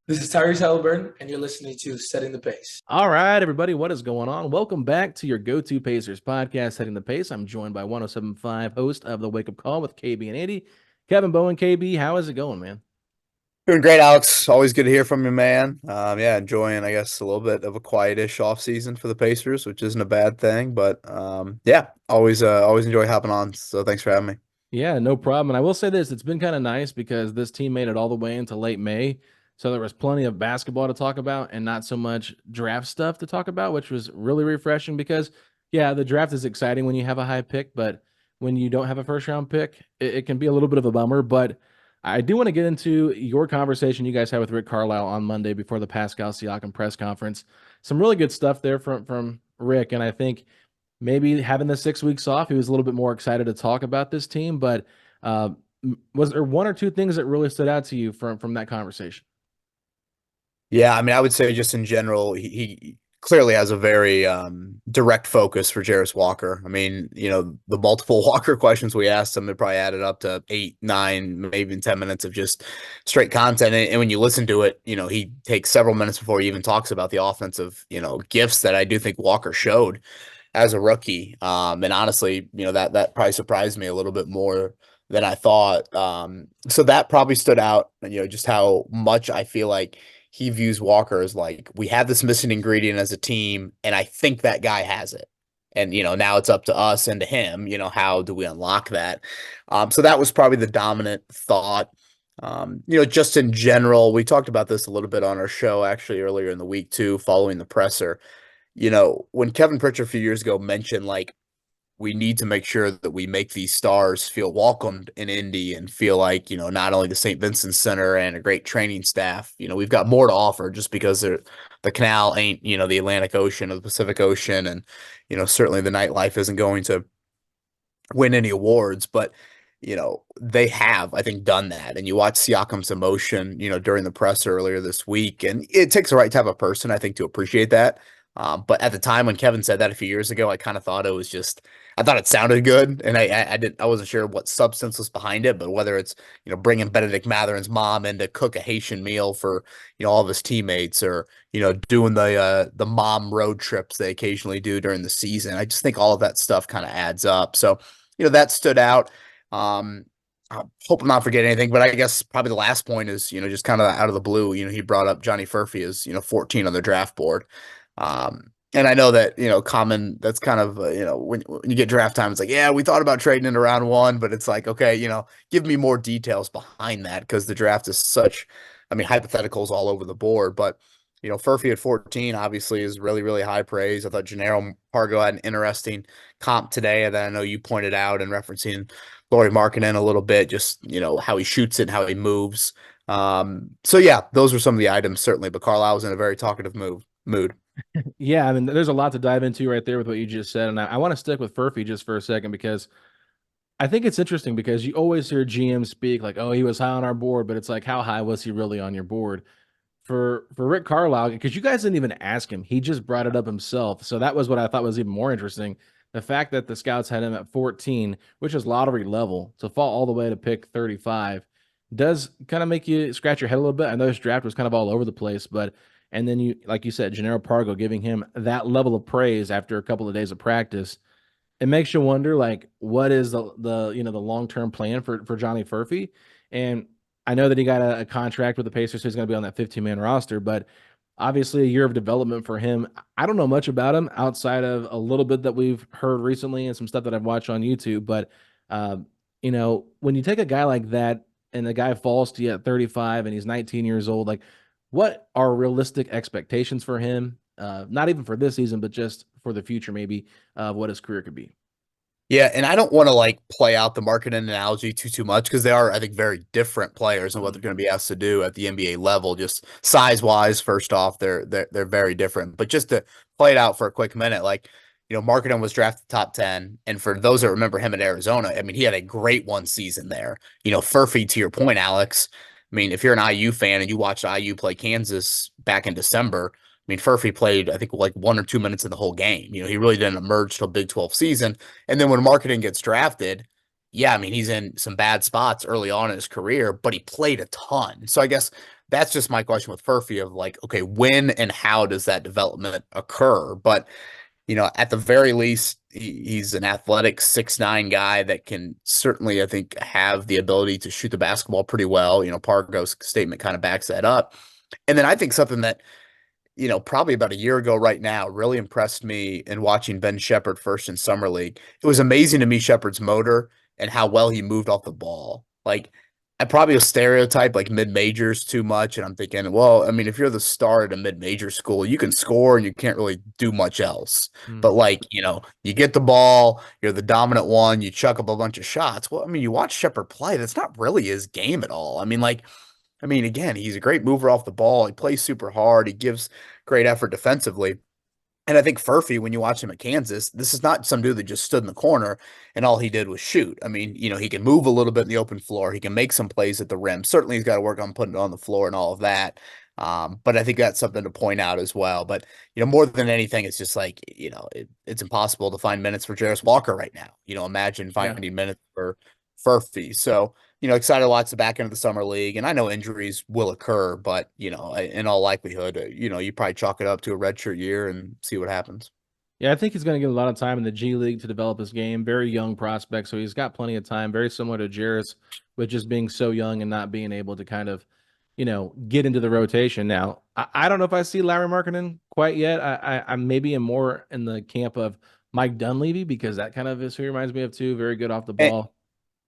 This is Tyrese Halliburton, and you're listening to Setting the Pace. All right, everybody, what is going on? Welcome back to your go-to Pacers podcast, Setting the Pace. I'm joined by 107.5 host of the Wake Up Call with KB and Andy. Kevin Bowen, KB, how is it going, man? Doing great, Alex. Always good to hear from you, man. Yeah, enjoying, I guess, a little bit of a quietish off season for the Pacers, which isn't a bad thing. But yeah, always enjoy hopping on. So thanks for having me. Yeah, no problem. And I will say this, it's been kind of nice because this team made it all the way into late May. So there was plenty of basketball to talk about and not so much draft stuff to talk about, which was really refreshing because, yeah, the draft is exciting when you have a high pick, but when you don't have a first round pick, it can be a little bit of a bummer. But I do want to get into your conversation you guys had with Rick Carlisle on Monday before the Pascal Siakam press conference. Some really good stuff there from Rick. And I think maybe having the 6 weeks off, he was a little bit more excited to talk about this team. But was there one or two things that really stood out to you from that conversation? Yeah, I mean, I would say just in general, he clearly has a very direct focus for Jarace Walker. I mean, the multiple Walker questions we asked him, it probably added up to 8, 9, maybe even 10 minutes of just straight content. And when you listen to it, he takes several minutes before he even talks about the offensive, gifts that I do think Walker showed as a rookie. And honestly, that probably surprised me a little bit more than I thought. So that probably stood out, just how much I feel like he views Walker as like, we have this missing ingredient as a team, and I think that guy has it. And, now it's up to us and to him, how do we unlock that? So that was probably the dominant thought. Just in general, we talked about this a little bit on our show actually earlier in the week too, following the presser. When Kevin Pritchard a few years ago mentioned like we need to make sure that we make these stars feel welcomed in Indy and feel like, not only the St. Vincent Center and a great training staff, we've got more to offer just because the canal ain't, the Atlantic Ocean or the Pacific Ocean. And, certainly the nightlife isn't going to win any awards, but, they have, I think, done that. And you watch Siakam's emotion, during the press earlier this week, and it takes the right type of person, I think, to appreciate that. But at the time when Kevin said that a few years ago, I kind of thought it was just, I thought it sounded good, and I wasn't sure what substance was behind it, but whether it's bringing Bennedict Mathurin's mom in to cook a Haitian meal for all of his teammates, or doing the mom road trips they occasionally do during the season, I just think all of that stuff kind of adds up. So that stood out. I hope I'm not forgetting anything, but I guess probably the last point is just kind of out of the blue, he brought up Johnny Furphy as 14 on the draft board. And I know that, common, that's kind of, when you get draft time, it's like, yeah, we thought about trading into round one, but it's like, okay, give me more details behind that because the draft is such, I mean, hypotheticals all over the board. But, Furphy at 14 obviously is really, really high praise. I thought Jannero Pargo had an interesting comp today that I know you pointed out and referencing Lauri Markkanen a little bit, just, how he shoots it and how he moves. So yeah, those were some of the items certainly, but Carlisle was in a very talkative mood. Yeah, I mean, there's a lot to dive into right there with what you just said. And I want to stick with Furphy just for a second because I think it's interesting because you always hear GM speak like, oh, he was high on our board, but it's like, how high was he really on your board? For Rick Carlisle, because you guys didn't even ask him. He just brought it up himself. So that was what I thought was even more interesting. The fact that the scouts had him at 14, which is lottery level, to fall all the way to pick 35 does kind of make you scratch your head a little bit. I know this draft was kind of all over the place, but and then you, like you said, Jannero Pargo giving him that level of praise after a couple of days of practice, it makes you wonder, like, what is the long term plan for Johnny Furphy? And I know that he got a contract with the Pacers, so he's going to be on that 15-man roster, but obviously a year of development for him. I don't know much about him outside of a little bit that we've heard recently and some stuff that I've watched on YouTube. But uh, when you take a guy like that and the guy falls to you at 35 and he's 19 years old, like, what are realistic expectations for him? Not even for this season, but just for the future, maybe of what his career could be. Yeah, and I don't want to like play out the marketing analogy too much because they are, I think, very different players and what they're going to be asked to do at the NBA level. Just size wise, first off, they're very different. But just to play it out for a quick minute, like Marketing was drafted top 10, and for those that remember him at Arizona, I mean, he had a great one season there. Furphy, to your point, Alex. I mean, if you're an IU fan and you watched IU play Kansas back in December, I mean, Furphy played, I think, like 1 or 2 minutes in the whole game. He really didn't emerge till Big 12 season. And then when Marketing gets drafted, yeah, I mean, he's in some bad spots early on in his career, but he played a ton. So I guess that's just my question with Furphy of like, okay, when and how does that development occur? But at the very least, he's an athletic 6'9" guy that can certainly, I think, have the ability to shoot the basketball pretty well. Pargo's statement kind of backs that up. And then I think something that, probably about a year ago right now, really impressed me in watching Ben Sheppard first in Summer League. It was amazing to me, Sheppard's motor and how well he moved off the ball. Like, I probably stereotype like mid-majors too much, and I'm thinking, well, I mean, if you're the star at a mid-major school, you can score and you can't really do much else. But like, you get the ball, you're the dominant one, you chuck up a bunch of shots. Well, I mean, you watch Sheppard play, that's not really his game at all. I mean, again, he's a great mover off the ball. He plays super hard. He gives great effort defensively. And I think Furphy, when you watch him at Kansas, this is not some dude that just stood in the corner and all he did was shoot. I mean, he can move a little bit in the open floor. He can make some plays at the rim. Certainly, he's got to work on putting it on the floor and all of that. But I think that's something to point out as well. But, more than anything, it's just like, it's impossible to find minutes for Jarace Walker right now. Imagine finding minutes for Furphy. So, excited to watch the back end of the summer league. And I know injuries will occur, but, in all likelihood, you probably chalk it up to a redshirt year and see what happens. Yeah, I think he's going to get a lot of time in the G League to develop his game. Very young prospect, so he's got plenty of time. Very similar to Jarace, with just being so young and not being able to kind of, get into the rotation. Now, I don't know if I see Larry Markkinen quite yet. I maybe am more in the camp of Mike Dunleavy because that kind of is who he reminds me of too. Very good off the ball.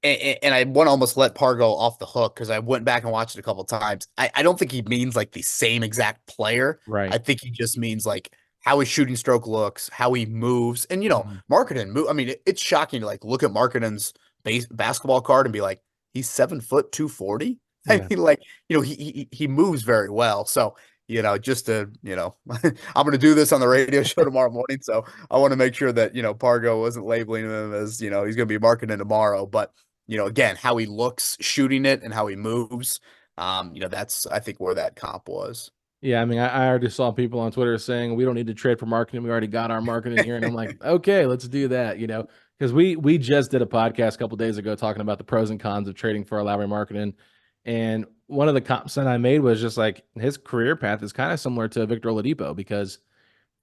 And I want to almost let Pargo off the hook because I went back and watched it a couple of times. I don't think he means like the same exact player. Right. I think he just means like how his shooting stroke looks, how he moves. And, Markkinen move. I mean, it's shocking to like look at Markkinen's basketball card and be like, he's 7 foot 240. Yeah. I mean, like, he moves very well. So, just to, I'm going to do this on the radio show tomorrow morning. So I want to make sure that, Pargo wasn't labeling him as, he's going to be Markkinen tomorrow. But, again, how he looks shooting it and how he moves, that's, I think, where that comp was. Yeah, I mean, I already saw people on Twitter saying we don't need to trade for Markkinen. We already got our Markkinen here. And I'm like, okay, let's do that, because we just did a podcast a couple days ago talking about the pros and cons of trading for Larry Markkinen. And one of the comps that I made was just like his career path is kind of similar to Victor Oladipo because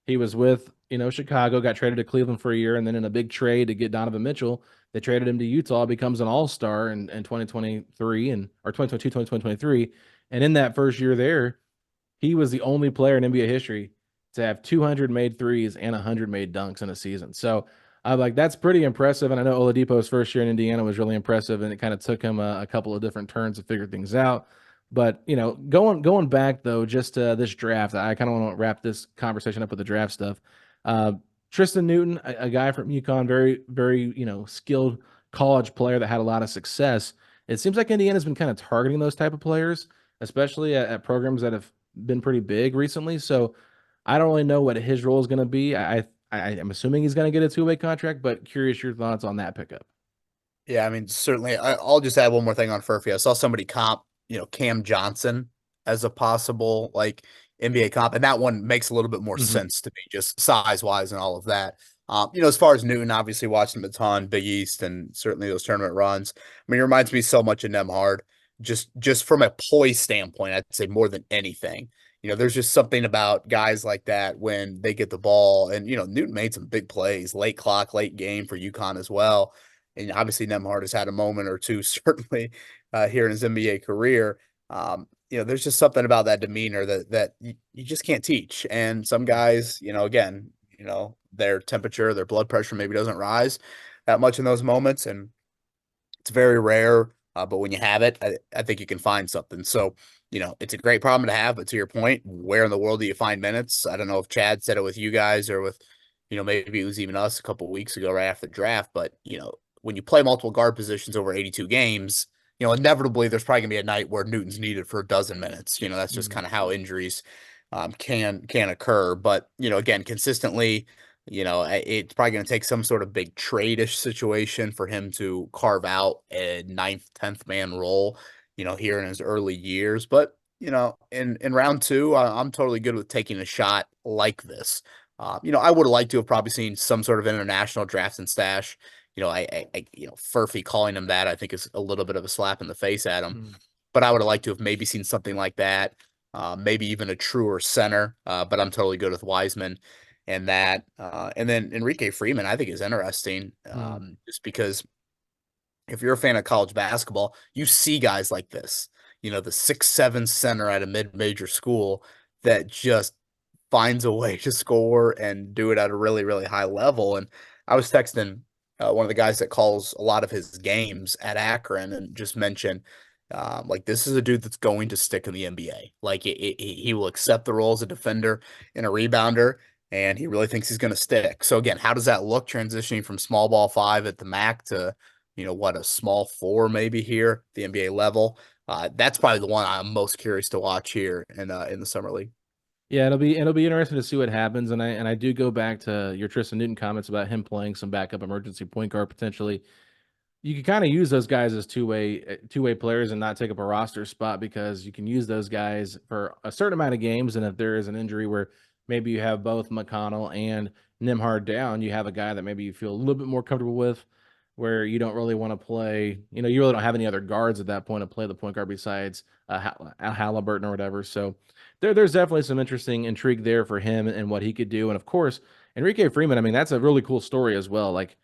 he was with, Chicago, got traded to Cleveland for a year, and then in a big trade to get Donovan Mitchell, they traded him to Utah, becomes an all-star in 2023 or 2022, 2023. And in that first year there, he was the only player in NBA history to have 200 made threes and 100 made dunks in a season. So I'm like, that's pretty impressive. And I know Oladipo's first year in Indiana was really impressive, and it kind of took him a couple of different turns to figure things out. But, going back, though, just to this draft, I kind of want to wrap this conversation up with the draft stuff. Tristan Newton, a guy from UConn, very, very, skilled college player that had a lot of success. It seems like Indiana's been kind of targeting those type of players, especially at programs that have been pretty big recently. So I don't really know what his role is going to be. I'm assuming he's going to get a 2-way contract, but curious your thoughts on that pickup. Yeah, I mean, certainly. I'll just add one more thing on Furphy. I saw somebody comp, Cam Johnson as a possible like NBA comp, and that one makes a little bit more sense to me, just size-wise and all of that. As far as Newton, obviously watching him a ton, Big East, and certainly those tournament runs. I mean, it reminds me so much of Nemhard, just from a poise standpoint, I'd say more than anything. There's just something about guys like that when they get the ball, and Newton made some big plays, late clock, late game for UConn as well. And obviously Nemhard has had a moment or two, certainly here in his NBA career. There's just something about that demeanor that you just can't teach. And some guys, again, their temperature, their blood pressure maybe doesn't rise that much in those moments. And it's very rare. But when you have it, I think you can find something. So, it's a great problem to have. But to your point, where in the world do you find minutes? I don't know if Chad said it with you guys or with, maybe it was even us a couple of weeks ago right after the draft. But, when you play multiple guard positions over 82 games, inevitably there's probably gonna be a night where Newton's needed for a dozen minutes. That's just kind of how injuries can occur. But, again, consistently, it's probably going to take some sort of big trade-ish situation for him to carve out a 9th, 10th man role, here in his early years. But, in round 2, I'm totally good with taking a shot like this. I would have liked to have probably seen some sort of international draft and stash, Furphy calling him that, I think, is a little bit of a slap in the face at him. Mm. But I would have liked to have maybe seen something like that, maybe even a truer center. But I'm totally good with Wiseman and that. And then Enrique Freeman, I think, is interesting, just because if you're a fan of college basketball, you see guys like this, the 6'7" center at a mid-major school that just finds a way to score and do it at a really, really high level. And I was texting one of the guys that calls a lot of his games at Akron and just mentioned, like, this is a dude that's going to stick in the NBA. Like, he will accept the role as a defender and a rebounder, and he really thinks he's going to stick. So again, how does that look transitioning from small ball 5 at the MAC to, a small 4 maybe here, the NBA level? That's probably the one I'm most curious to watch here in the summer league. Yeah, it'll be interesting to see what happens, and I do go back to your Tristan Newton comments about him playing some backup emergency point guard potentially. You can kind of use those guys as two-way players and not take up a roster spot, because you can use those guys for a certain amount of games, and if there is an injury where maybe you have both McConnell and Nimhard down, you have a guy that maybe you feel a little bit more comfortable with, where you don't really want to play. You really don't have any other guards at that point to play the point guard besides Halliburton or whatever. So there's definitely some interesting intrigue there for him and what he could do. And of course, Enrique Freeman, I mean, that's a really cool story as well. Like,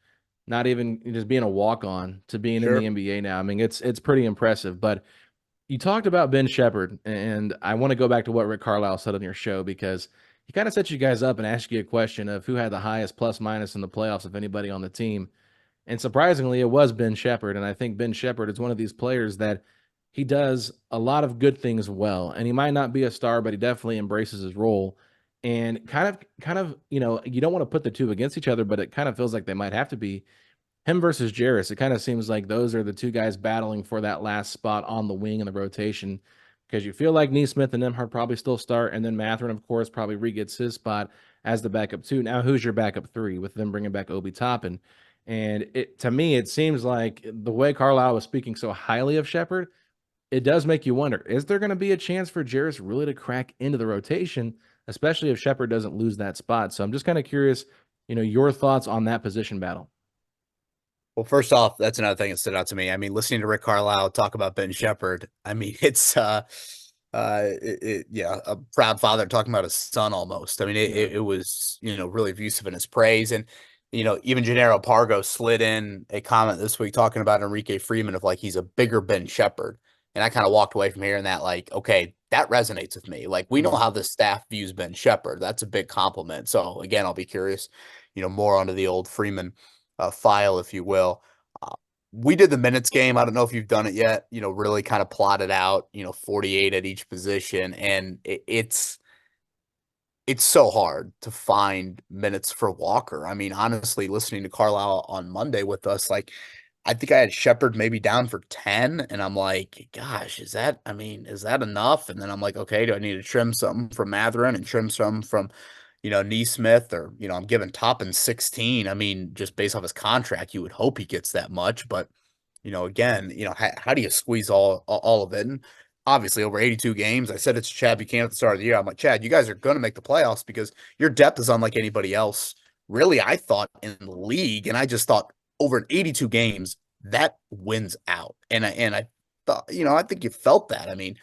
not even just being a walk-on to being in the NBA now. I mean, it's pretty impressive. But you talked about Ben Sheppard, and I want to go back to what Rick Carlisle said on your show, because he kind of set you guys up and asked you a question of who had the highest plus-minus in the playoffs of anybody on the team. And surprisingly, it was Ben Sheppard. And I think Ben Sheppard is one of these players that he does a lot of good things well. And he might not be a star, but he definitely embraces his role. And kind of, you don't want to put the two against each other, but it kind of feels like they might have to be. Him versus Jarace, it kind of seems like those are the two guys battling for that last spot on the wing in the rotation, because you feel like Neesmith and Nimhard probably still start, and then Mathurin, of course, probably re-gets his spot as the backup 2. Now, who's your backup 3 with them bringing back Obi Toppin? And to me, it seems like the way Carlisle was speaking so highly of Sheppard, it does make you wonder, is there going to be a chance for Jarace really to crack into the rotation, especially if Sheppard doesn't lose that spot? So I'm just kind of curious, your thoughts on that position battle. Well, first off, that's another thing that stood out to me. I mean, listening to Rick Carlisle talk about Ben Sheppard, I mean, it's a proud father talking about his son almost. I mean, it was, really effusive in his praise. And, even Gennaro Pargo slid in a comment this week talking about Enrique Freeman of, like, he's a bigger Ben Sheppard. And I kind of walked away from hearing that, like, okay, that resonates with me. Like, we know how the staff views Ben Sheppard. That's a big compliment. So again, I'll be curious, more onto the old Freeman file, if you will. We did the minutes game. I don't know if you've done it yet, really kind of plotted out, 48 at each position. And it's so hard to find minutes for Walker. I mean, honestly, listening to Carlisle on Monday with us, like, I think I had Sheppard maybe down for 10. And I'm like, gosh, is that enough? And then I'm like, okay, do I need to trim something from Mathurin and trim some from, Neesmith, or, I'm giving Toppin 16. I mean, just based off his contract, you would hope he gets that much. But, again, how do you squeeze all of it? And obviously, over 82 games, I said it's Chad Buchanan at the start of the year. I'm like, Chad, you guys are going to make the playoffs because your depth is unlike anybody else, really, I thought, in the league. And I just thought over 82 games, that wins out. And I thought, I think you felt that. I mean,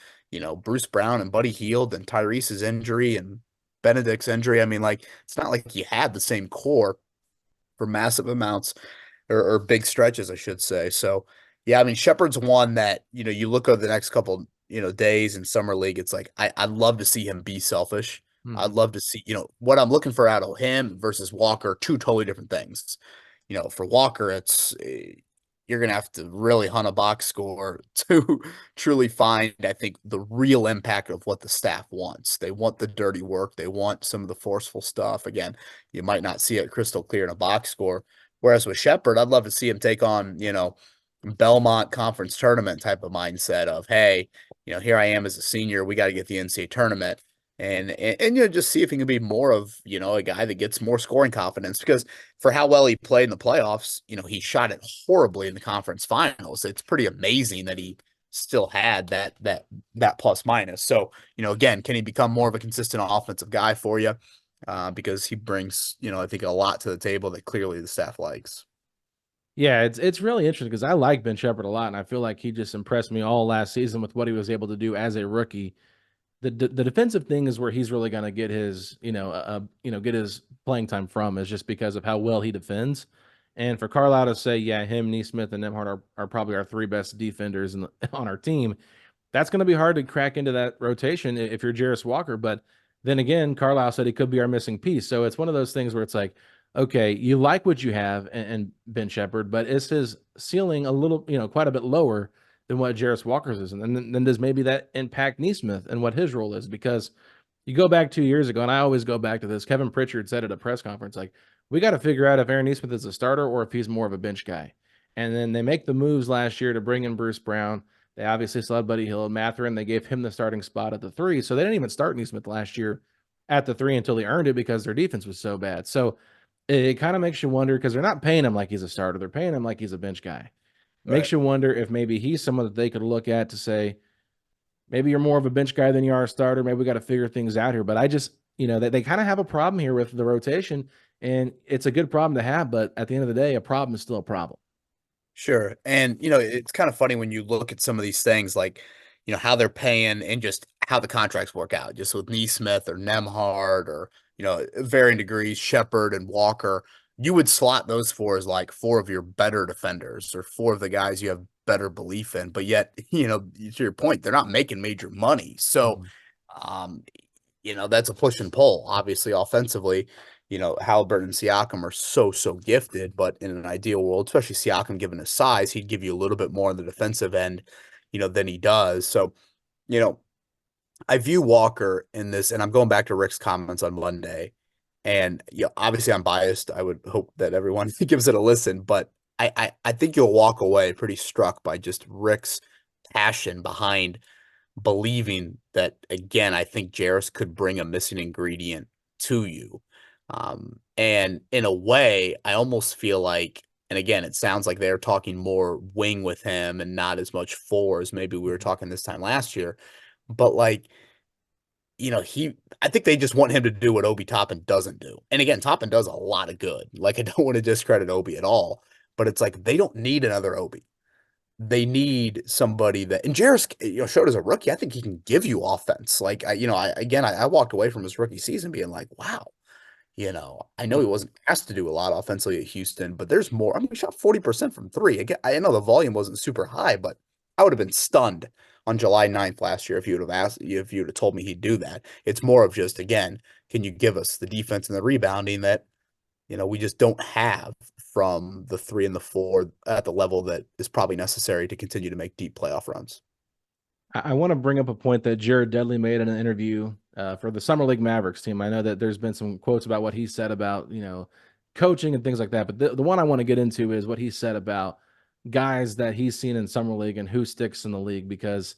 Bruce Brown and Buddy Hield and Tyrese's injury and Benedict's injury. I mean, like, it's not like you had the same core for massive amounts or big stretches, I should say. So, yeah, I mean, Sheppard's one that, you look over the next couple, days in summer league, it's like, I'd love to see him be selfish. I'd love to see, what I'm looking for out of him versus Walker, two totally different things. For Walker, it's you're going to have to really hunt a box score to truly find, I think, the real impact of what the staff wants. They want the dirty work. They want some of the forceful stuff. Again, you might not see it crystal clear in a box score. Whereas with Sheppard, I'd love to see him take on, Belmont Conference tournament type of mindset of, hey, here I am as a senior. We got to get the NCAA tournament. And just see if he can be more of, a guy that gets more scoring confidence, because for how well he played in the playoffs, he shot it horribly in the conference finals. It's pretty amazing that he still had that plus minus. So, again, can he become more of a consistent offensive guy for you? Because he brings, I think, a lot to the table that clearly the staff likes. Yeah, it's really interesting because I like Ben Sheppard a lot, and I feel like he just impressed me all last season with what he was able to do as a rookie. The defensive thing is where he's really going to get his get his playing time from, is just because of how well he defends. And for Carlisle to say, yeah, him, Neesmith, and Nemhard are probably our three best defenders on our team, that's going to be hard to crack into that rotation if you're Jarace Walker. But then again, Carlisle said he could be our missing piece. So it's one of those things where it's like, okay, you like what you have and Ben Sheppard, but is his ceiling a little, quite a bit lower than what Jarace Walker's is? And then does maybe that impact Neesmith and what his role is? Because you go back 2 years ago, and I always go back to this, Kevin Pritchard said at a press conference, like, we got to figure out if Aaron Neesmith is a starter or if he's more of a bench guy. And then they make the moves last year to bring in Bruce Brown. They obviously still had Buddy Hield and Mathurin. They gave him the starting spot at the 3. So they didn't even start Neesmith last year at the 3 until he earned it because their defense was so bad. So it kind of makes you wonder, because they're not paying him like he's a starter. They're paying him like he's a bench guy. Makes you wonder if maybe he's someone that they could look at to say, maybe you're more of a bench guy than you are a starter. Maybe we got to figure things out here. But I just, they kind of have a problem here with the rotation, and it's a good problem to have. But at the end of the day, a problem is still a problem. Sure. And, it's kind of funny when you look at some of these things, like, how they're paying and just how the contracts work out, just with Neesmith or Nemhard or, varying degrees, Sheppard and Walker. You would slot those four as like four of your better defenders or four of the guys you have better belief in. But yet, to your point, they're not making major money. So, that's a push and pull, obviously, offensively. Halliburton and Siakam are so gifted, but in an ideal world, especially Siakam, given his size, he'd give you a little bit more on the defensive end, than he does. So, I view Walker in this, and I'm going back to Rick's comments on Monday, and obviously I'm biased. I would hope that everyone gives it a listen, but I think you'll walk away pretty struck by just Rick's passion behind believing that, again, I think Jarace could bring a missing ingredient to you. And in a way, I almost feel like, and again, it sounds like they're talking more wing with him and not as much four as maybe we were talking this time last year. But like, I think they just want him to do what Obi Toppin doesn't do. And again, Toppin does a lot of good. Like, I don't want to discredit Obi at all, but it's like they don't need another Obi. They need somebody that, and Jarace, showed as a rookie, I think he can give you offense. Like, I walked away from his rookie season being like, wow, I know he wasn't asked to do a lot offensively at Houston, but there's more. I mean, he shot 40% from 3. Again, I know the volume wasn't super high, but I would have been stunned on July 9th last year if you would have told me he'd do that. It's more of just, again, can you give us the defense and the rebounding that, we just don't have from the 3 and the 4 at the level that is probably necessary to continue to make deep playoff runs. I want to bring up a point that Jared Dudley made in an interview for the Summer League Mavericks team. I know that there's been some quotes about what he said about, coaching and things like that. But the one I want to get into is what he said about guys that he's seen in Summer League and who sticks in the league, because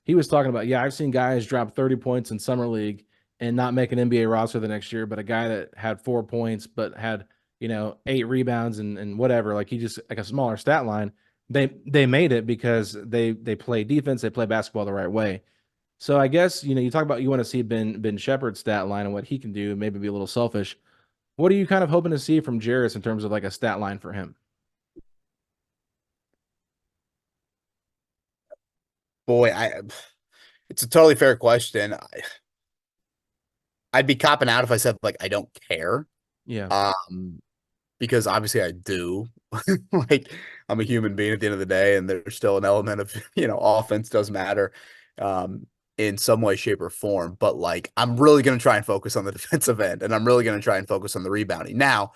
he was talking about, I've seen guys drop 30 points in Summer League and not make an NBA roster the next year, but a guy that had 4 points but had, 8 rebounds and whatever, like he just like a smaller stat line, they made it because they play defense, they play basketball the right way. So I guess, you talk about you want to see Ben Sheppard's stat line and what he can do, maybe be a little selfish. What are you kind of hoping to see from Jarace in terms of like a stat line for him? Boy, it's a totally fair question. I'd be copping out if I said like I don't care. Yeah. Because obviously I do. Like, I'm a human being at the end of the day, and there's still an element of, offense does matter in some way, shape, or form. But like, I'm really going to try and focus on the defensive end, and I'm really going to try and focus on the rebounding. Now,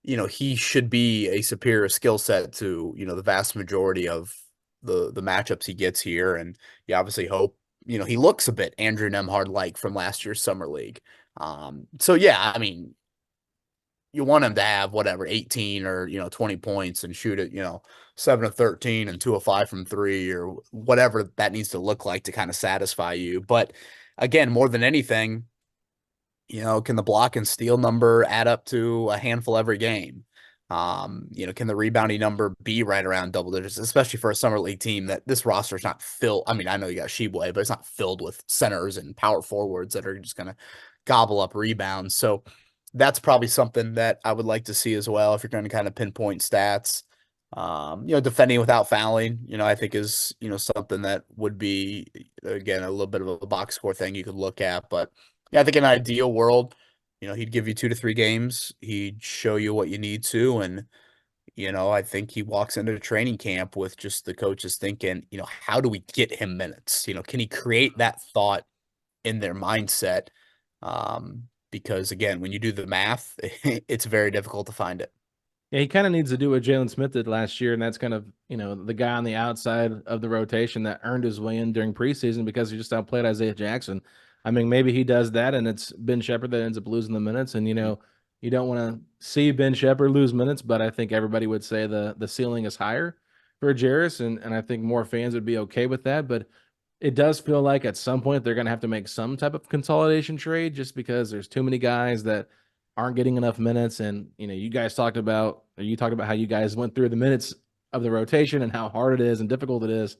he should be a superior skill set to, the vast majority of the matchups he gets here. And you obviously hope, he looks a bit Andrew Nemhard like from last year's Summer League. So yeah, I mean, you want him to have whatever 18 or 20 points and shoot it 7 of 13 and 2 of 5 from 3 or whatever that needs to look like to kind of satisfy you. But again, more than anything, can the block and steal number add up to a handful every game? Can the rebounding number be right around double digits, especially for a Summer League team that this roster is not filled. I mean, I know you got Sheboy, but it's not filled with centers and power forwards that are just going to gobble up rebounds. So that's probably something that I would like to see as well if you're going to kind of pinpoint stats. Defending without fouling, I think is, something that would be, again, a little bit of a box score thing you could look at. But yeah, I think in an ideal world, he'd give you 2 to 3 games. He'd show you what you need to. And, I think he walks into training camp with just the coaches thinking, how do we get him minutes? Can he create that thought in their mindset? Because again, when you do the math, it's very difficult to find it. Yeah, he kind of needs to do what Jalen Smith did last year, and that's kind of, the guy on the outside of the rotation that earned his way in during preseason because he just outplayed Isaiah Jackson. I mean, maybe he does that, and it's Ben Sheppard that ends up losing the minutes. And, you don't want to see Ben Sheppard lose minutes, but I think everybody would say the ceiling is higher for Jarace, and I think more fans would be okay with that. But it does feel like at some point they're going to have to make some type of consolidation trade just because there's too many guys that aren't getting enough minutes. And, you guys talked about how you guys went through the minutes of the rotation and how hard it is and difficult it is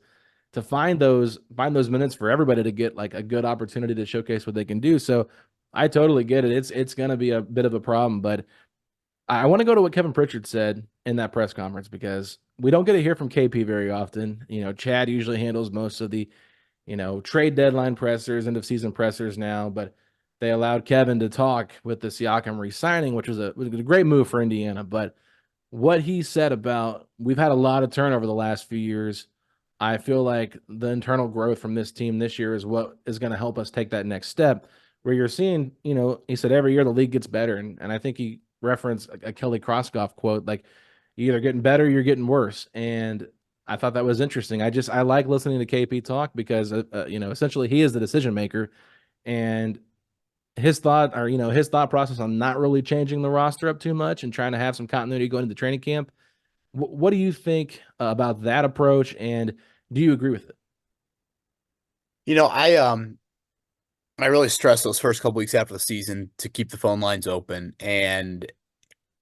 to find those minutes for everybody to get like a good opportunity to showcase what they can do. So I totally get it. It's going to be a bit of a problem, but I want to go to what Kevin Pritchard said in that press conference because we don't get to hear from KP very often. Chad usually handles most of the, trade deadline pressers, end of season pressers now, but they allowed Kevin to talk with the Siakam re-signing, which was a great move for Indiana. But what he said about we've had a lot of turnover the last few years. I feel like the internal growth from this team this year is what is going to help us take that next step where you're seeing, he said every year the league gets better. And I think he referenced a Kelly Kroskoff quote, like you're either getting better, or you're getting worse. And I thought that was interesting. I like listening to KP talk because, essentially he is the decision maker, and his thought process on not really changing the roster up too much and trying to have some continuity going into training camp. What do you think about that approach, and do you agree with it? I really stress those first couple weeks after the season to keep the phone lines open, and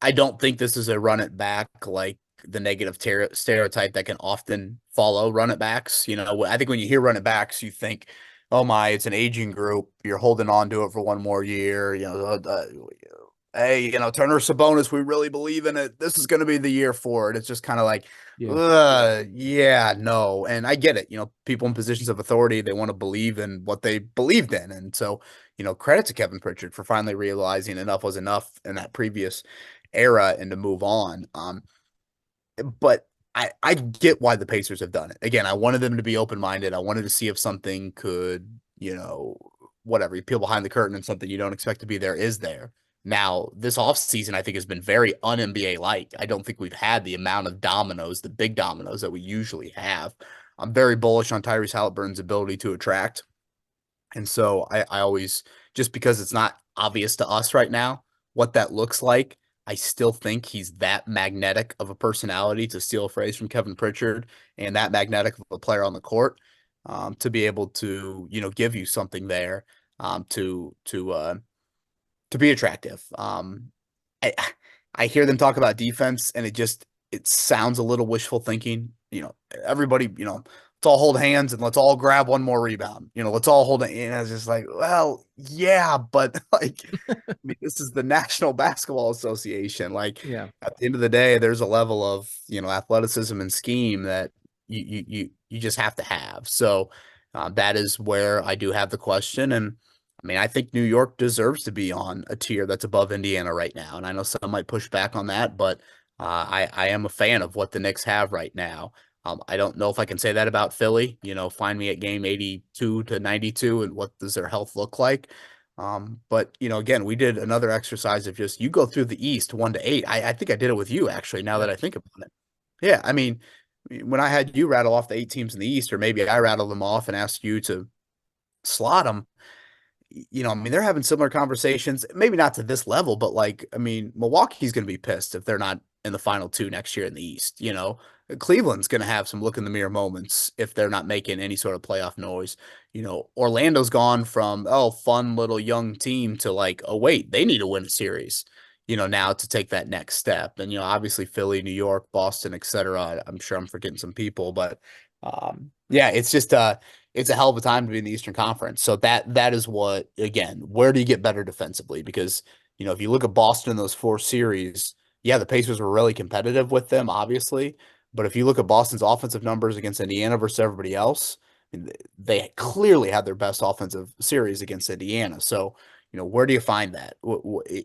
I don't think this is a run it back like the negative stereotype that can often follow run it backs. I think when you hear run it backs, you think, oh my, it's an aging group. You're holding on to it for one more year. Hey, Turner Sabonis, we really believe in it. This is going to be the year for it. It's just kind of like, yeah, no. And I get it. People in positions of authority, they want to believe in what they believed in. And so, credit to Kevin Pritchard for finally realizing enough was enough in that previous era and to move on. But I get why the Pacers have done it. Again, I wanted them to be open-minded. I wanted to see if something could, whatever, you peel behind the curtain and something you don't expect to be there is there. Now, this offseason, I think, has been very un-NBA-like. I don't think we've had the amount of dominoes, the big dominoes that we usually have. I'm very bullish on Tyrese Halliburton's ability to attract. And so I always, just because it's not obvious to us right now what that looks like, I still think he's that magnetic of a personality, to steal a phrase from Kevin Pritchard, and that magnetic of a player on the court to be able to, give you something there to be attractive. I hear them talk about defense, and it sounds a little wishful thinking. Everybody, let's all hold hands and let's all grab one more rebound. Let's all hold it. And it's just like, well, yeah, but like, I mean, this is the National Basketball Association. Like, Yeah. At the end of the day, there's a level of, athleticism and scheme that you just have to have. So that is where I do have the question. And I mean, I think New York deserves to be on a tier that's above Indiana right now. And I know some might push back on that, but I am a fan of what the Knicks have right now. I don't know if I can say that about Philly. Find me at game 82 to 92 and what does their health look like. But, again, we did another exercise of just you go through the East 1 to 8. I think I did it with you, actually, now that I think about it. Yeah, I mean, when I had you rattle off the 8 teams in the East, or maybe I rattled them off and asked you to slot them, I mean, they're having similar conversations, maybe not to this level, but like, I mean, Milwaukee's going to be pissed if they're not in the final 2 next year in the East. Cleveland's going to have some look in the mirror moments if they're not making any sort of playoff noise. Orlando's gone from, fun little young team to like, oh, wait, they need to win a series, now to take that next step. And, obviously Philly, New York, Boston, etc. I'm sure I'm forgetting some people, but yeah, it's just it's a hell of a time to be in the Eastern Conference. So that is what, again, where do you get better defensively? Because, if you look at Boston in those 4 series, yeah, the Pacers were really competitive with them, obviously. But if you look at Boston's offensive numbers against Indiana versus everybody else, they clearly had their best offensive series against Indiana. So, where do you find that?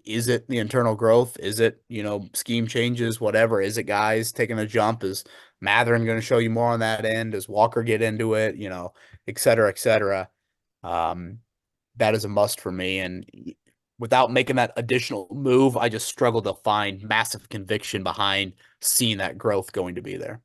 Is it the internal growth? Is it, scheme changes, whatever? Is it guys taking a jump? Is Mathurin going to show you more on that end? Does Walker get into it? Et cetera, et cetera. That is a must for me. And without making that additional move, I just struggle to find massive conviction behind seeing that growth going to be there.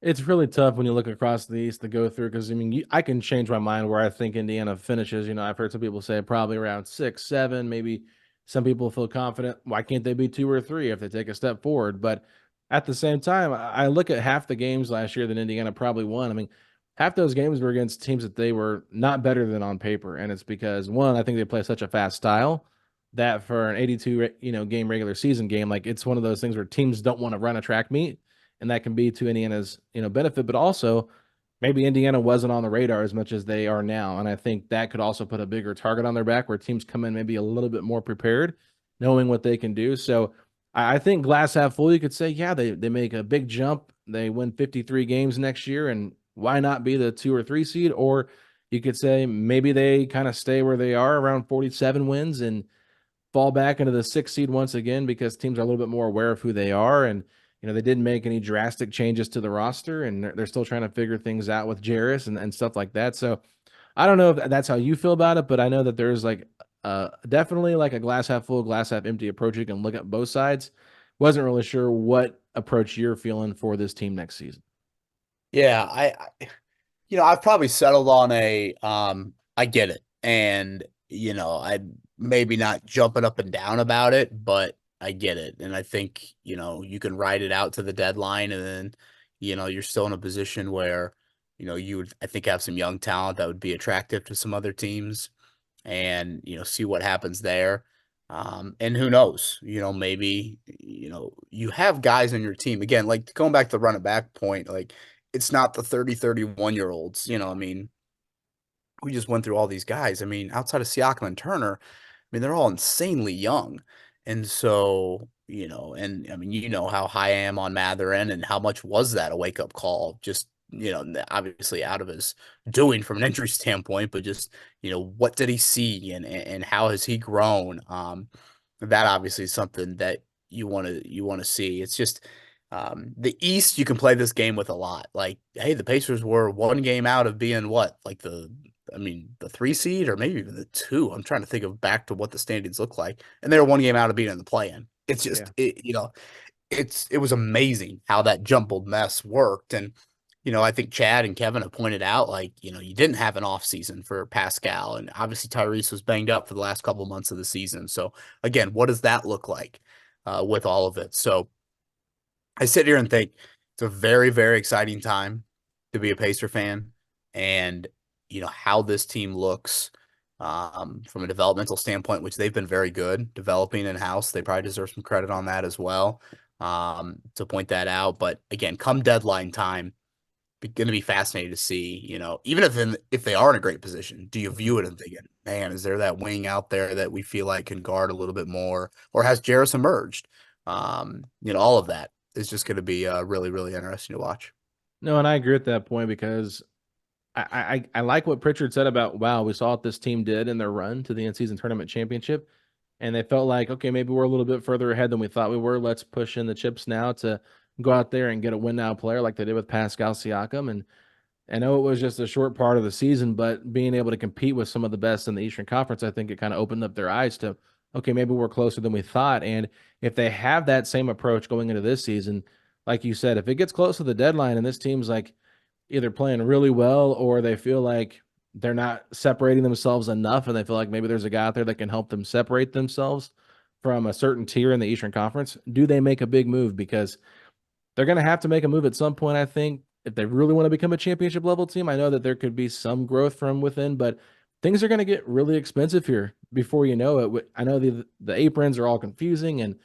It's really tough when you look across the East to go through because, I can change my mind where I think Indiana finishes. I've heard some people say probably around 6, 7, maybe some people feel confident. Why can't they be 2 or 3 if they take a step forward? But at the same time, I look at half the games last year that Indiana probably won. Half those games were against teams that they were not better than on paper. And it's because, one, I think they play such a fast style that for an 82, game regular season game, like it's one of those things where teams don't want to run a track meet. And that can be to Indiana's, benefit, but also maybe Indiana wasn't on the radar as much as they are now. And I think that could also put a bigger target on their back where teams come in maybe a little bit more prepared, knowing what they can do. So I think glass half full, you could say, yeah, they make a big jump. They win 53 games next year, and why not be the 2 or 3 seed? Or you could say maybe they kind of stay where they are around 47 wins and fall back into the 6 seed once again because teams are a little bit more aware of who they are. And they didn't make any drastic changes to the roster, and they're still trying to figure things out with Jarace and stuff like that. So I don't know if that's how you feel about it, but I know that there's definitely like a glass half full, glass half empty approach. You can look at both sides. Wasn't really sure what approach you're feeling for this team next season. Yeah, I've probably settled on I get it. And, I'm maybe not jumping up and down about it, but I get it. And I think, you can ride it out to the deadline and then, you're still in a position where, you would, I think, have some young talent that would be attractive to some other teams and, see what happens there. And who knows, maybe, you have guys on your team again, like going back to the run it back point, like it's not the 30, 31-year-olds, we just went through all these guys. Outside of Siakam and Turner, they're all insanely young. And so, how high I am on Mathurin and how much was that a wake up call? Just, obviously out of his doing from an injury standpoint, but just, what did he see and how has he grown? That obviously is something that you want to see. It's just, the East, you can play this game with a lot. Like, hey, the Pacers were 1 game out of being what? Like the 3 seed or maybe even the 2. I'm trying to think of back to what the standings look like. And they were 1 game out of being in the play-in. It's just, it was amazing how that jumbled mess worked. And, I think Chad and Kevin have pointed out, like, you didn't have an off season for Pascal. And obviously Tyrese was banged up for the last couple months of the season. So again, what does that look like with all of it? So I sit here and think it's a very, very exciting time to be a Pacer fan. And, how this team looks from a developmental standpoint, which they've been very good developing in-house. They probably deserve some credit on that as well to point that out. But again, come deadline time, going to be fascinating to see, even if they are in a great position, do you view it and thinking, man, is there that wing out there that we feel like can guard a little bit more, or has Jarace emerged? All of that is just going to be really, really interesting to watch. No, and I agree with that point because I like what Pritchard said about, wow, we saw what this team did in their run to the in-season tournament championship, and they felt like, okay, maybe we're a little bit further ahead than we thought we were. Let's push in the chips now to go out there and get a win now player like they did with Pascal Siakam. And I know it was just a short part of the season, but being able to compete with some of the best in the Eastern Conference, I think it kind of opened up their eyes to, okay, maybe we're closer than we thought. And if they have that same approach going into this season, like you said, if it gets close to the deadline and this team's like either playing really well or they feel like they're not separating themselves enough and they feel like maybe there's a guy out there that can help them separate themselves from a certain tier in the Eastern Conference, do they make a big move? Because they're going to have to make a move at some point, I think, if they really want to become a championship level team. I know that there could be some growth from within, but things are going to get really expensive here before you know it. I know the aprons are all confusing and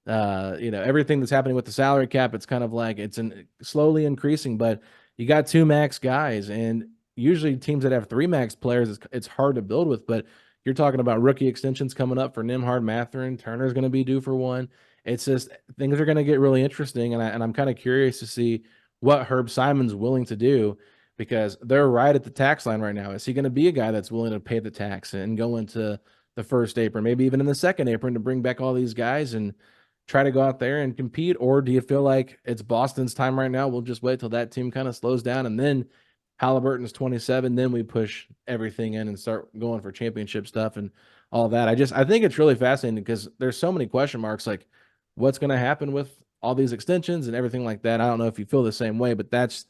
everything that's happening with the salary cap, it's kind of like it's slowly increasing, but you got 2 max guys, and usually teams that have 3 max players, it's hard to build with, but you're talking about rookie extensions coming up for Nembhard, Mathurin, Turner's going to be due for one, it's just things are going to get really interesting. And I'm kind of curious to see what Herb Simon's willing to do, because they're right at the tax line right now. Is he going to be a guy that's willing to pay the tax and go into the first apron, maybe even in the second apron, to bring back all these guys and try to go out there and compete? Or do you feel like it's Boston's time right now? We'll just wait till that team kind of slows down, and then Halliburton's 27, then we push everything in and start going for championship stuff and all that. I think it's really fascinating because there's so many question marks, like what's going to happen with all these extensions and everything like that. I don't know if you feel the same way, but that's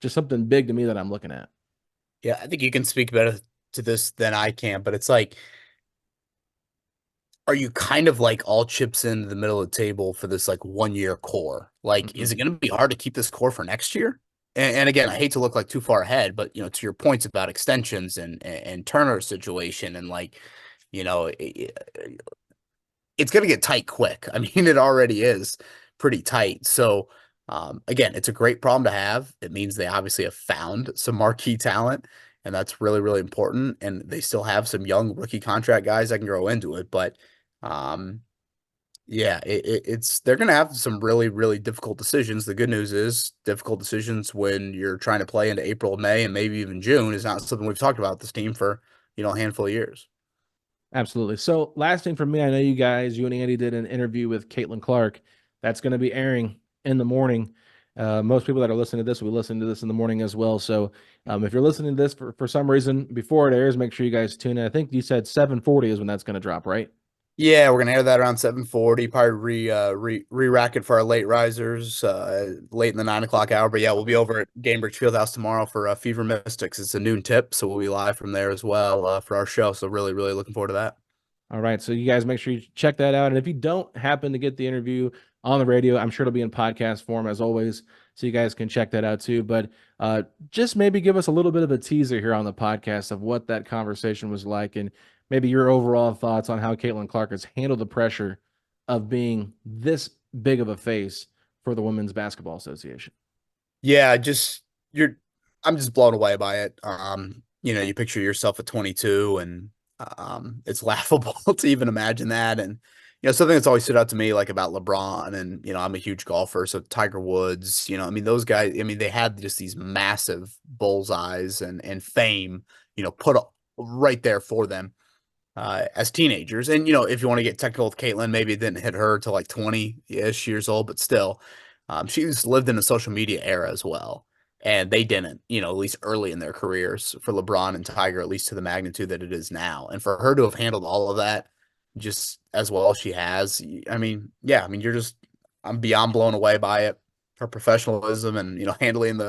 just something big to me that I'm looking at. Yeah, I think you can speak better to this than I can, but it's like, are you kind of like all chips into the middle of the table for this like 1 year core? Like, is it going to be hard to keep this core for next year? And again, I hate to look like too far ahead, but to your points about extensions and Turner situation, and like, it's going to get tight quick. I mean, it already is pretty tight. So, again, it's a great problem to have. It means they obviously have found some marquee talent, and that's really, really important. And they still have some young rookie contract guys that can grow into it. But, yeah, it's they're going to have some really, really difficult decisions. The good news is difficult decisions when you're trying to play into April, May, and maybe even June is not something we've talked about with this team for, a handful of years. Absolutely. So last thing for me, I know you and Andy did an interview with Caitlin Clark. That's going to be airing in the morning. Most people that are listening to this will listen to this in the morning as well. So if you're listening to this for some reason before it airs, make sure you guys tune in. I think you said 7:40 is when that's going to drop, right? Yeah, we're gonna air that around 7:40. Probably re-rack it for our late risers, late in the 9 o'clock hour. But yeah, we'll be over at Gamebridge Fieldhouse tomorrow for Fever Mystics. It's a noon tip, so we'll be live from there as well for our show. So really, really looking forward to that. All right. So you guys make sure you check that out. And if you don't happen to get the interview on the radio, I'm sure it'll be in podcast form as always. So you guys can check that out too. But just maybe give us a little bit of a teaser here on the podcast of what that conversation was like, and maybe your overall thoughts on how Caitlin Clark has handled the pressure of being this big of a face for the Women's Basketball Association. Yeah, I'm just blown away by it. You picture yourself at 22, and it's laughable to even imagine that. And something that's always stood out to me, like about LeBron, and I'm a huge golfer, so Tiger Woods, I mean, those guys, I mean, they had just these massive bullseyes and fame, put right there for them as teenagers. And if you want to get technical with Caitlin, maybe it didn't hit her till like 20-ish years old, but still, she's lived in a social media era as well. And they didn't, at least early in their careers, for LeBron and Tiger, at least to the magnitude that it is now. And for her to have handled all of that just as well as she has, I mean, yeah, I mean, I'm beyond blown away by it. Her professionalism and, handling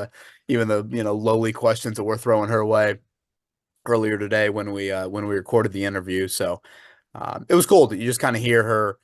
even the, lowly questions that we're throwing her way earlier today when we recorded the interview. So it was cool that you just kind of hear her,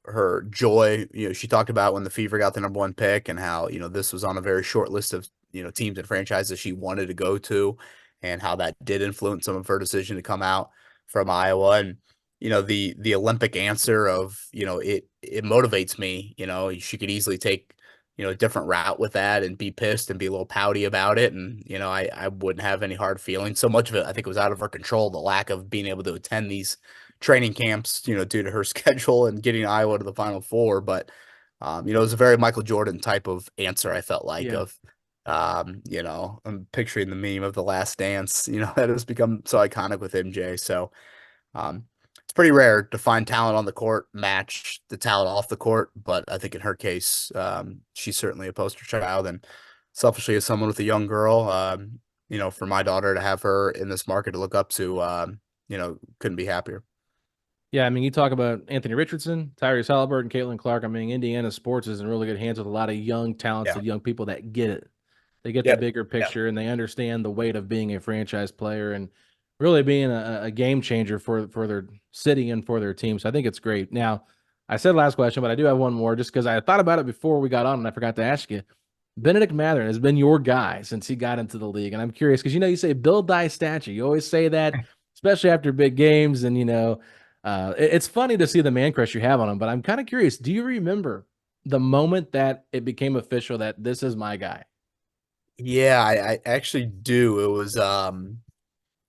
her joy. She talked about when the Fever got the #1 pick and how, this was on a very short list of, teams and franchises she wanted to go to, and how that did influence some of her decision to come out from Iowa. And, the Olympic answer of, it motivates me. She could easily take, a different route with that and be pissed and be a little pouty about it. And, I wouldn't have any hard feelings. So much of it, I think, was out of her control, the lack of being able to attend these training camps, due to her schedule and getting Iowa to the Final Four. But, it was a very Michael Jordan type of answer, I felt like, Yeah. I'm picturing the meme of The Last Dance, that has become so iconic with MJ. So, it's pretty rare to find talent on the court match the talent off the court, but I think in her case, she's certainly a poster child. And selfishly, as someone with a young girl, for my daughter to have her in this market to look up to, couldn't be happier. Yeah, I mean, you talk about Anthony Richardson, Tyrese Halliburton, Caitlin Clark. I mean, Indiana sports is in really good hands with a lot of young, talented young people that get it. They get the bigger picture, and they understand the weight of being a franchise player and really being a game changer for their city and for their team. So I think it's great. Now, I said last question, but I do have one more just because I thought about it before we got on and I forgot to ask you. Bennedict Mathurin has been your guy since he got into the league, and I'm curious because you say build thy statue. You always say that, especially after big games, and it's funny to see the man crush you have on him. But I'm kind of curious. Do you remember the moment that it became official that this is my guy? Yeah, I actually do. It was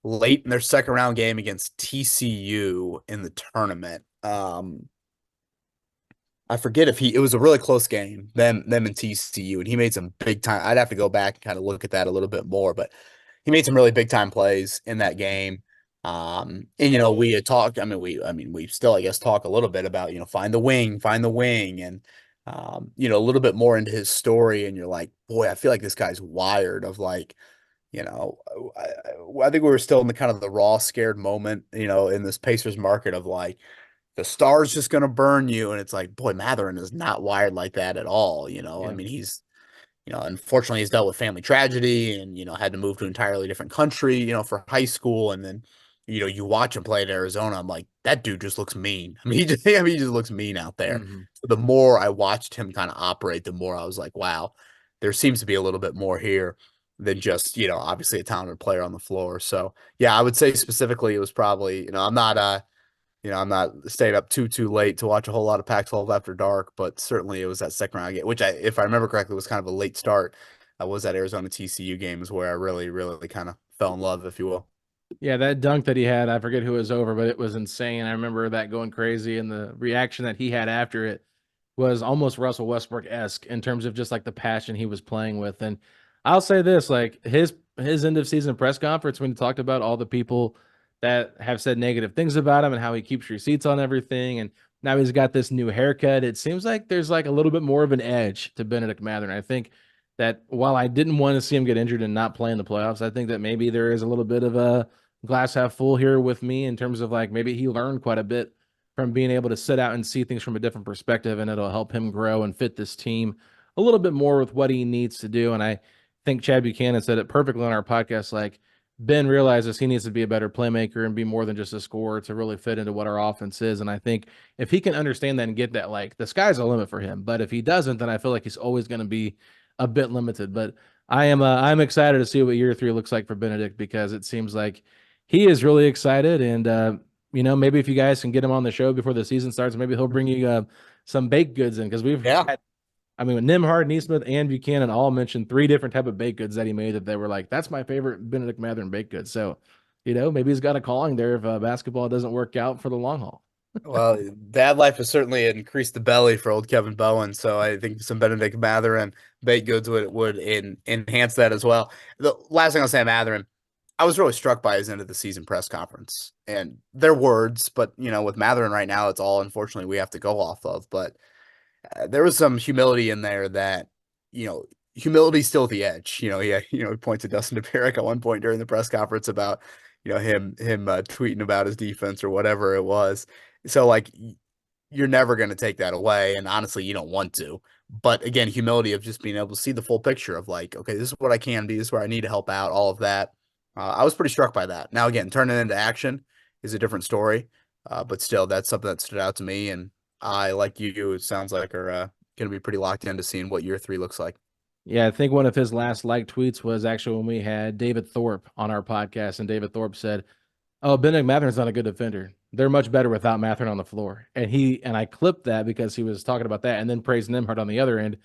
late in their second round game against TCU in the tournament. I forget if it was a really close game, them and TCU, and he made some big time. I'd have to go back and kind of look at that a little bit more, but he made some really big time plays in that game. And we had talked. We still, I guess, talk a little bit about find the wing, and a little bit more into his story. And you're like, boy, I feel like this guy's wired. Of like, you know, I think we were still in the kind of the raw, scared moment, in this Pacers market of like the star's just gonna burn you, and it's like, boy, Mathurin is not wired like that at all. I Yeah. mean, he's unfortunately he's dealt with family tragedy and, had to move to an entirely different country, for high school. And then, you watch him play at Arizona. I'm like, that dude just looks mean. I mean, he just looks mean out there. Mhm. So the more I watched him kind of operate, the more I was like, wow, there seems to be a little bit more here than just, obviously a talented player on the floor. So yeah, I would say specifically it was probably, I'm not staying up too late to watch a whole lot of Pac-12 after dark, but certainly it was that second round game, which if I remember correctly, was kind of a late start. Was that Arizona TCU game is where I really, really kind of fell in love, if you will. Yeah, that dunk that he had, I forget who it was over, but it was insane. I remember that going crazy, and the reaction that he had after it was almost Russell Westbrook-esque in terms of just like the passion he was playing with. And I'll say this, like his end of season press conference when he talked about all the people that have said negative things about him and how he keeps receipts on everything, and now he's got this new haircut. It seems like there's like a little bit more of an edge to Bennedict Mathurin. I think that while I didn't want to see him get injured and not play in the playoffs, I think that maybe there is a little bit of a glass half full here with me in terms of like maybe he learned quite a bit from being able to sit out and see things from a different perspective, and it'll help him grow and fit this team a little bit more with what he needs to do. And I think Chad Buchanan said it perfectly on our podcast. Like, Ben realizes he needs to be a better playmaker and be more than just a scorer to really fit into what our offense is. And I think if he can understand that and get that, like, the sky's the limit for him. But if he doesn't, then I feel like he's always going to be a bit limited. But I'm excited to see what year 3 looks like for Bennedict, because it seems like he is really excited. And maybe if you guys can get him on the show before the season starts, maybe he'll bring you some baked goods in, because we've Yeah. had, Nimhard, Neesmith, and Buchanan all mentioned 3 different type of baked goods that he made that they were like, that's my favorite Bennedict Mathurin baked good. So, maybe he's got a calling there if basketball doesn't work out for the long haul. Well, dad life has certainly increased the belly for old Kevin Bowen, so I think some Benedict Mathurin baked goods would enhance that as well. The last thing I'll say on Mathurin, I was really struck by his end of the season press conference, and their words, but with Mathurin right now, it's all unfortunately we have to go off of. But there was some humility in there that, humility's still at the edge. He pointed to Dustin DePerick at one point during the press conference about, him tweeting about his defense or whatever it was. So like, you're never going to take that away, and honestly, you don't want to. But again, humility of just being able to see the full picture of like, okay, this is what I can be, this is where I need to help out, all of that. I was pretty struck by that. Now, again, turning it into action is a different story, but still, that's something that stood out to me. And I, like you, it sounds like are going to be pretty locked into seeing what year 3 looks like. Yeah, I think one of his last liked tweets was actually when we had David Thorpe on our podcast, and David Thorpe said, "Oh, Bennedict Mathurin's not a good defender. They're much better without Mathurin on the floor." And I clipped that because he was talking about that, and then praised Nimhard on the other end.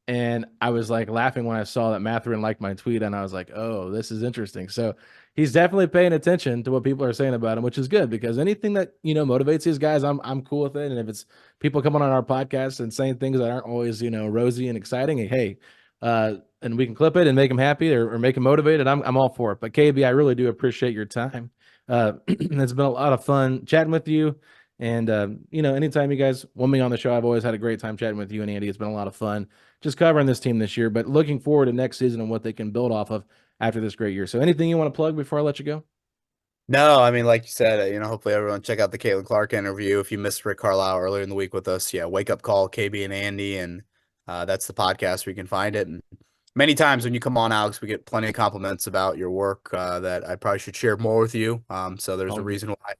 And I was like laughing when I saw that Mathurin liked my tweet, and I was like, "Oh, this is interesting." So he's definitely paying attention to what people are saying about him, which is good, because anything that motivates these guys, I'm cool with it. And if it's people coming on our podcast and saying things that aren't always rosy and exciting, hey, and we can clip it and make them happy or make them motivated, I'm all for it. But KB, I really do appreciate your time. It's been a lot of fun chatting with you. And, anytime you guys want me on the show, I've always had a great time chatting with you and Andy. It's been a lot of fun just covering this team this year, but looking forward to next season and what they can build off of after this great year. So anything you want to plug before I let you go? No, I mean, like you said, hopefully everyone check out the Caitlin Clark interview. If you missed Rick Carlisle earlier in the week with us, yeah, Wake Up Call, KB and Andy, and that's the podcast where you can find it. And many times when you come on, Alex, we get plenty of compliments about your work that I probably should share more with you. So there's a reason why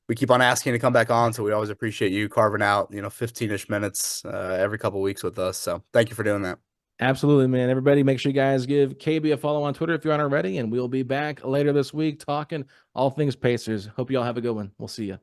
we keep on asking to come back on. So we always appreciate you carving out, 15-ish minutes every couple of weeks with us. So thank you for doing that. Absolutely, man. Everybody, make sure you guys give KB a follow on Twitter if you aren't already, and we'll be back later this week talking all things Pacers. Hope you all have a good one. We'll see you.